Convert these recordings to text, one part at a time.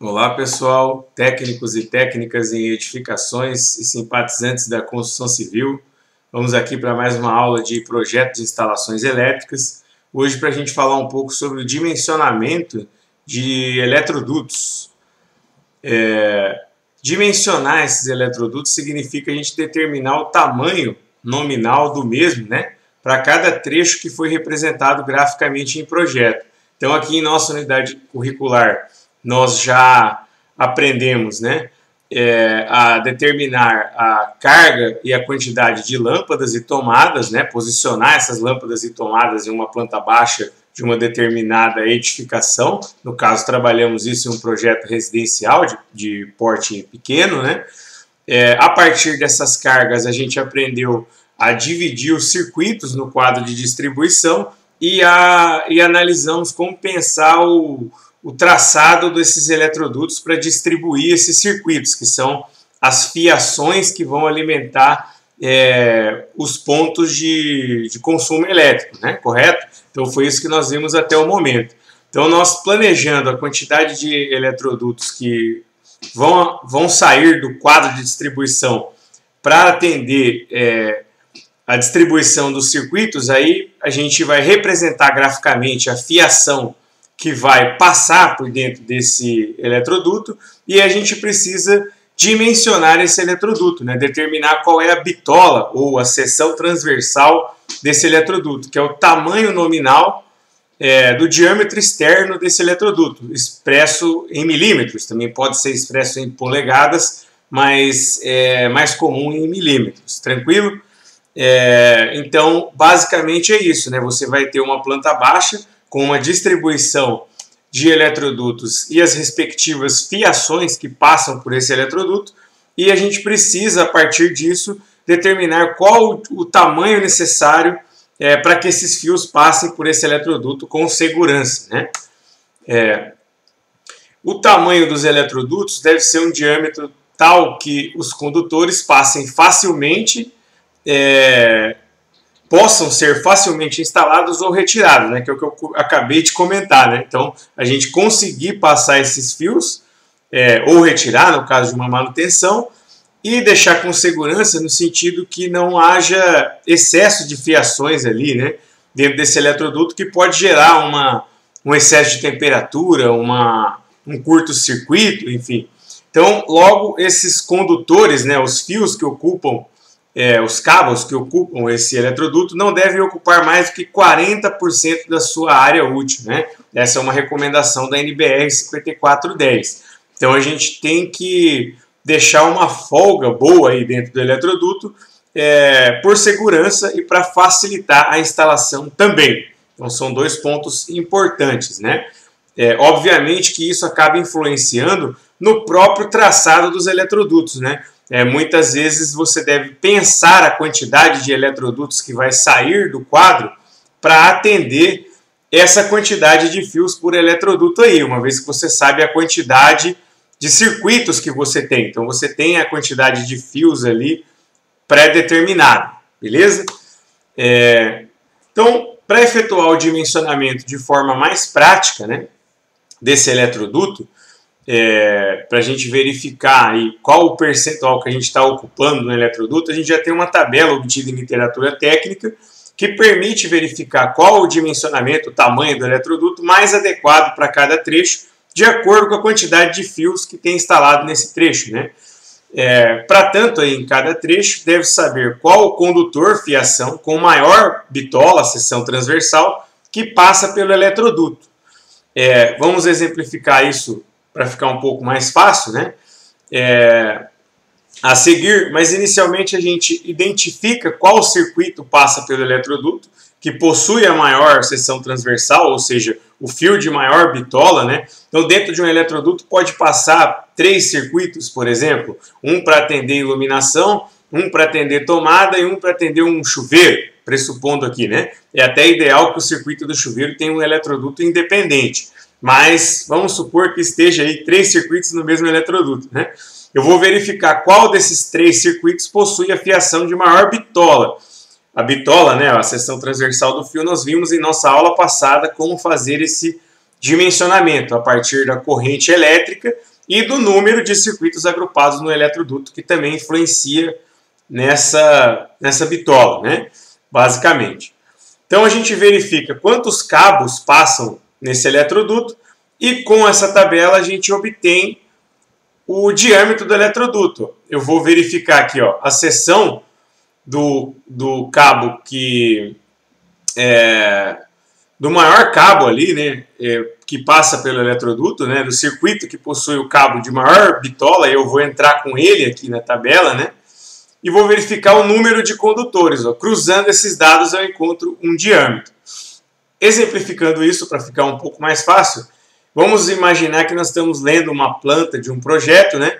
Olá pessoal, técnicos e técnicas em edificações e simpatizantes da construção civil. Vamos aqui para mais uma aula de projetos de instalações elétricas. Hoje para a gente falar um pouco sobre o dimensionamento de eletrodutos. Dimensionar esses eletrodutos significa a gente determinar o tamanho nominal do mesmo, né, para cada trecho que foi representado graficamente em projeto. Então aqui em nossa unidade curricular nós já aprendemos, né, a determinar a carga e a quantidade de lâmpadas e tomadas, né, posicionar essas lâmpadas e tomadas em uma planta baixa de uma determinada edificação. No caso, trabalhamos isso em um projeto residencial de porte pequeno, né. A partir dessas cargas, a gente aprendeu a dividir os circuitos no quadro de distribuição e analisamos como pensar o traçado desses eletrodutos para distribuir esses circuitos, que são as fiações que vão alimentar os pontos de consumo elétrico, né? Correto? Então foi isso que nós vimos até o momento. Então nós planejando a quantidade de eletrodutos que vão sair do quadro de distribuição para atender a distribuição dos circuitos, aí a gente vai representar graficamente a fiação que vai passar por dentro desse eletroduto e a gente precisa dimensionar esse eletroduto, né? Determinar qual é a bitola ou a seção transversal desse eletroduto, que é o tamanho nominal do diâmetro externo desse eletroduto, expresso em milímetros, também pode ser expresso em polegadas, mas é mais comum em milímetros, tranquilo? Então, basicamente é isso, né? Você vai ter uma planta baixa com uma distribuição de eletrodutos e as respectivas fiações que passam por esse eletroduto, e a gente precisa, a partir disso, determinar qual o tamanho necessário para que esses fios passem por esse eletroduto com segurança, né? O tamanho dos eletrodutos deve ser um diâmetro tal que os condutores passem facilmente, possam ser facilmente instalados ou retirados, né, que é o que eu acabei de comentar, né? Então, a gente conseguir passar esses fios, ou retirar, no caso de uma manutenção, e deixar com segurança no sentido que não haja excesso de fiações ali, né, dentro desse eletroduto, que pode gerar um excesso de temperatura, um curto-circuito, enfim. Então, logo, esses condutores, né, os fios que ocupam os cabos que ocupam esse eletroduto não devem ocupar mais do que 40% da sua área útil, né? Essa é uma recomendação da NBR 5410. Então a gente tem que deixar uma folga boa aí dentro do eletroduto por segurança e para facilitar a instalação também. Então são dois pontos importantes, né? Obviamente que isso acaba influenciando no próprio traçado dos eletrodutos, né? Muitas vezes você deve pensar a quantidade de eletrodutos que vai sair do quadro para atender essa quantidade de fios por eletroduto aí, uma vez que você sabe a quantidade de circuitos que você tem. Então você tem a quantidade de fios ali pré-determinada, beleza? Então, para efetuar o dimensionamento de forma mais prática, né, desse eletroduto, para a gente verificar aí qual o percentual que a gente está ocupando no eletroduto, a gente já tem uma tabela obtida em literatura técnica que permite verificar qual o dimensionamento, o tamanho do eletroduto mais adequado para cada trecho, de acordo com a quantidade de fios que tem instalado nesse trecho, né? Para tanto, aí, em cada trecho, deve saber qual o condutor, fiação, com maior bitola, seção transversal, que passa pelo eletroduto. Vamos exemplificar isso para ficar um pouco mais fácil, né? A seguir, mas inicialmente a gente identifica qual circuito passa pelo eletroduto, que possui a maior seção transversal, ou seja, o fio de maior bitola, né? Então, dentro de um eletroduto pode passar 3 circuitos, por exemplo, um para atender iluminação, um para atender tomada e um para atender um chuveiro, pressupondo aqui, né? É até ideal que o circuito do chuveiro tenha um eletroduto independente. Mas vamos supor que esteja aí 3 circuitos no mesmo eletroduto, né? Eu vou verificar qual desses 3 circuitos possui a fiação de maior bitola. A bitola, né, a seção transversal do fio, nós vimos em nossa aula passada como fazer esse dimensionamento a partir da corrente elétrica e do número de circuitos agrupados no eletroduto, que também influencia nessa bitola, né? Basicamente. Então a gente verifica quantos cabos passam nesse eletroduto e com essa tabela a gente obtém o diâmetro do eletroduto. Eu vou verificar aqui, ó, a seção do cabo que do maior cabo ali, né, que passa pelo eletroduto, né, do circuito que possui o cabo de maior bitola. Eu vou entrar com ele aqui na tabela, né, e vou verificar o número de condutores. Ó. Cruzando esses dados eu encontro um diâmetro. Exemplificando isso para ficar um pouco mais fácil, vamos imaginar que nós estamos lendo uma planta de um projeto, né,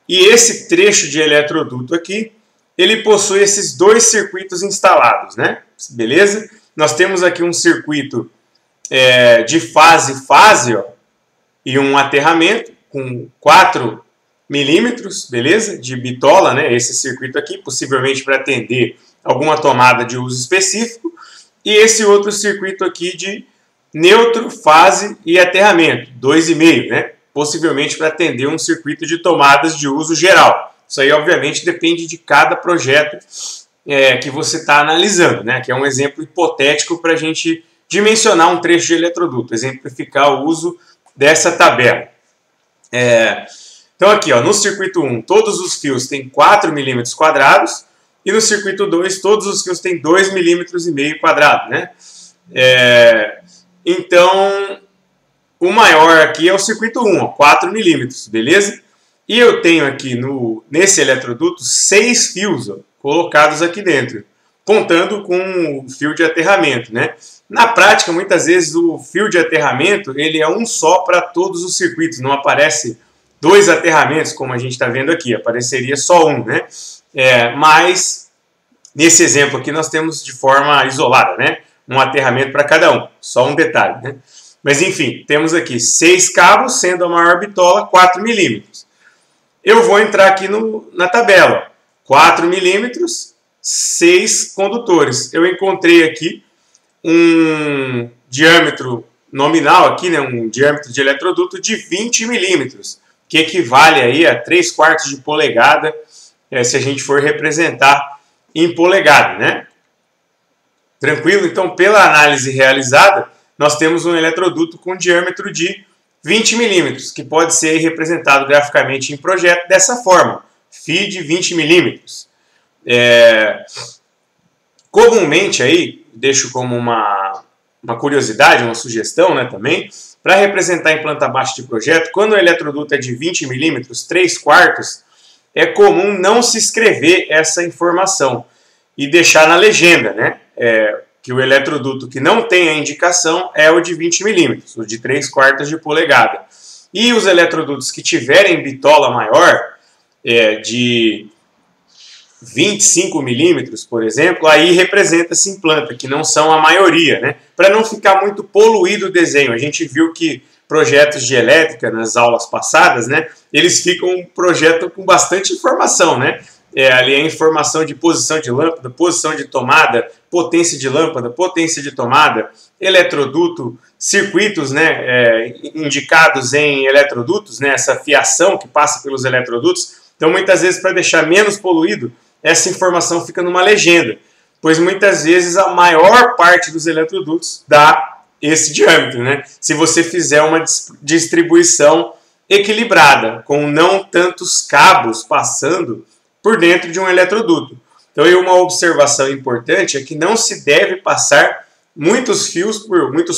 e esse trecho de eletroduto aqui, ele possui esses dois circuitos instalados, né, beleza? Nós temos aqui um circuito de fase-fase, ó, e um aterramento com 4 milímetros, beleza? De bitola, né? Esse circuito aqui, possivelmente para atender alguma tomada de uso específico. E esse outro circuito aqui de neutro, fase e aterramento, 2,5, né? Possivelmente para atender um circuito de tomadas de uso geral. Isso aí, obviamente, depende de cada projeto que você está analisando, né? Que é um exemplo hipotético para a gente dimensionar um trecho de eletroduto, exemplificar o uso dessa tabela. Então aqui, ó, no circuito 1, todos os fios têm 4 milímetros quadrados, e no circuito 2, todos os fios têm 2,5 milímetros quadrados, né? Então, o maior aqui é o circuito 1, ó, 4 milímetros, beleza? E eu tenho aqui nesse eletroduto 6 fios, ó, colocados aqui dentro, contando com o fio de aterramento, né? Na prática, muitas vezes o fio de aterramento ele é um só para todos os circuitos, não aparece 2 aterramentos, como a gente está vendo aqui, apareceria só um, né? Mas nesse exemplo aqui nós temos de forma isolada, né? Um aterramento para cada um, só um detalhe, né? Mas enfim, temos aqui 6 cabos, sendo a maior bitola 4 milímetros. Eu vou entrar aqui na tabela, 4 milímetros, 6 condutores. Eu encontrei aqui um diâmetro nominal, aqui, né, um diâmetro de eletroduto de 20 milímetros, que equivale aí a 3/4 de polegada, se a gente for representar em polegada, né? Tranquilo? Então, pela análise realizada, nós temos um eletroduto com diâmetro de 20 milímetros, que pode ser representado graficamente em projeto dessa forma, φ de 20 milímetros. Comumente, aí, deixo como uma curiosidade, uma sugestão, né, também, para representar em planta baixa de projeto, quando o eletroduto é de 20 milímetros, 3/4, é comum não se escrever essa informação e deixar na legenda, né, que o eletroduto que não tem a indicação é o de 20 milímetros, o de 3/4 de polegada. E os eletrodutos que tiverem bitola maior, de 25 milímetros, por exemplo, aí representa-se em planta, que não são a maioria, né? Para não ficar muito poluído o desenho. A gente viu que projetos de elétrica, nas aulas passadas, né, eles ficam um projeto com bastante informação, né? Ali a informação de posição de lâmpada, posição de tomada, potência de lâmpada, potência de tomada, eletroduto, circuitos, né, indicados em eletrodutos, né, essa fiação que passa pelos eletrodutos. Então, muitas vezes, para deixar menos poluído, essa informação fica numa legenda, pois muitas vezes a maior parte dos eletrodutos dá esse diâmetro, né? Se você fizer uma distribuição equilibrada, com não tantos cabos passando por dentro de um eletroduto. Então, uma observação importante é que não se deve passar muitos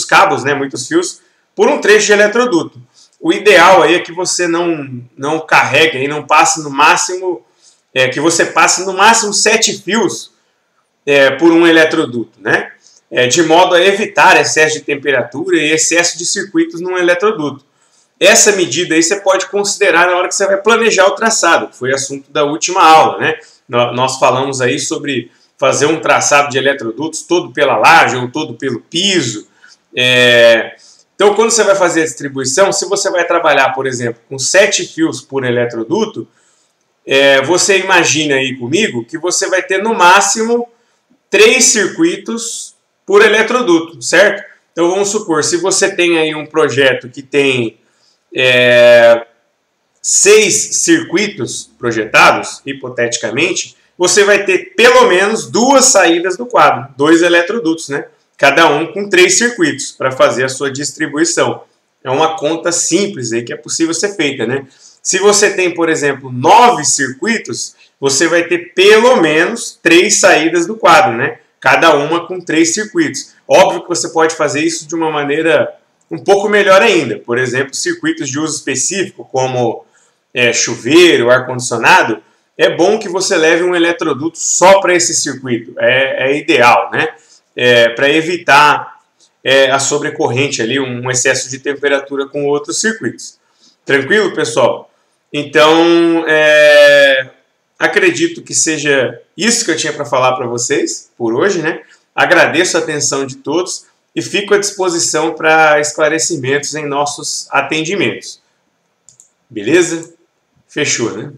cabos, né, muitos fios, por um trecho de eletroduto. O ideal aí é que você não carregue e não passe no máximo, que você passe no máximo 7 fios por um eletroduto, né? De modo a evitar excesso de temperatura e excesso de circuitos num eletroduto. Essa medida aí você pode considerar na hora que você vai planejar o traçado, que foi assunto da última aula, né? Nós falamos aí sobre fazer um traçado de eletrodutos todo pela laje ou todo pelo piso. Então, quando você vai fazer a distribuição, se você vai trabalhar, por exemplo, com 7 fios por eletroduto, você imagina aí comigo que você vai ter no máximo 3 circuitos por eletroduto, certo? Então vamos supor, se você tem aí um projeto que tem 6 circuitos projetados, hipoteticamente, você vai ter pelo menos 2 saídas do quadro, 2 eletrodutos, né? Cada um com 3 circuitos para fazer a sua distribuição. É uma conta simples aí que é possível ser feita, né? Se você tem, por exemplo, 9 circuitos, você vai ter pelo menos 3 saídas do quadro, né? Cada uma com 3 circuitos. Óbvio que você pode fazer isso de uma maneira um pouco melhor ainda. Por exemplo, circuitos de uso específico, como chuveiro, ar-condicionado, é bom que você leve um eletroduto só para esse circuito. É ideal, né? Para evitar a sobrecorrente ali, um excesso de temperatura com outros circuitos. Tranquilo, pessoal? Então, acredito que seja isso que eu tinha para falar para vocês por hoje, né? Agradeço a atenção de todos e fico à disposição para esclarecimentos em nossos atendimentos. Beleza? Fechou, né?